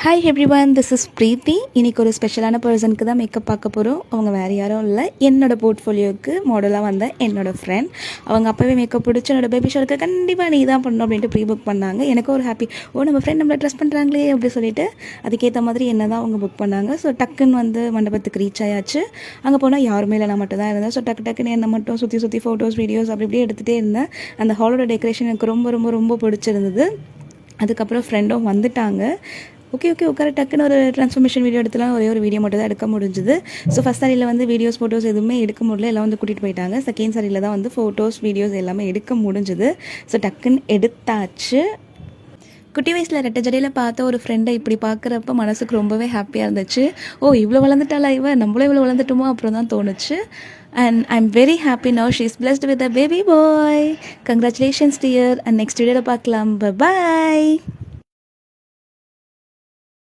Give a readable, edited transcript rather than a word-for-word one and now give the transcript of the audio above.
Hi everyone, this is Preethi. இன்றைக்கி ஒரு ஸ்பெஷலான பர்சனுக்கு தான் மேக்கப் பார்க்க போகிறோம். அவங்க வேறு யாரும் இல்லை, என்னோடய போர்ட்ஃபோலியோவுக்கு மாடலாக வந்த என்னோடய ஃப்ரெண்ட். அவங்க அப்போவே மேக்கப் பிடிச்சி என்னோடய பேபி ஷோருக்கு கண்டிப்பாக நீ தான் பண்ணணும் அப்படின்ட்டு ப்ரீ புக் பண்ணாங்க. எனக்கும் ஒரு ஹாப்பி, நம்ம ஃப்ரெண்ட் நம்மளை ட்ரெஸ் பண்ணுறாங்களே அப்படி சொல்லிட்டு அதுக்கேற்ற மாதிரி என்ன தான் அவங்க புக் பண்ணாங்க. ஸோ டக்குன்னு மண்டபத்துக்கு ரீச் ஆயாச்சு. அங்கே போனால் யாருமே இல்லை, நான் மட்டும் தான் இருந்தேன். ஸோ டக்குன்னு என்னை மட்டும் சுற்றி ஃபோட்டோஸ் வீடியோஸ் அப்படி இப்படியே எடுத்துகிட்டே இருந்தேன். அந்த ஹாலோட டெக்கரேஷன் எனக்கு ரொம்ப ரொம்ப ரொம்ப பிடிச்சிருந்தது. அதுக்கப்புறம் ஃப்ரெண்டும் வந்துட்டாங்க. ஓகே உட்கார டக்குன்னு ஒரு ட்ரான்ஸ்ஃபர்மேஷன் வீடியோ எடுத்துலாம் ஒரு வீடியோ மட்டும் தான் எடுக்க முடிஞ்சுது. ஸோ ஃபஸ்ட் சாரியில் வீடியோஸ் ஃபோட்டோஸ் எதுவுமே எடுக்க முடியல, எல்லாம் கூட்டிகிட்டு போயிட்டாங்க. செகண்ட் சாரியில் தான் ஃபோட்டோஸ் வீடியோஸ் எல்லாமே எடுக்க முடிஞ்சுது. ஸோ டக்குன்னு எடுத்தாச்சு. குட்டி வயசில் ரெட்டை ஜடையில் பார்த்த ஒரு ஃப்ரெண்டை இப்படி பார்க்குறப்ப மனசுக்கு ரொம்பவே ஹாப்பியாக இருந்துச்சு. இவ்வளோ வளர்ந்துட்டாளா நம்மளும் இவ்வளோ வளர்ந்துட்டோமோ அப்புறம் தான் தோணுச்சு. And I'm very happy now. She's blessed with a baby boy. Congratulations dear. And next video பார்க்கலாம். Bye bye.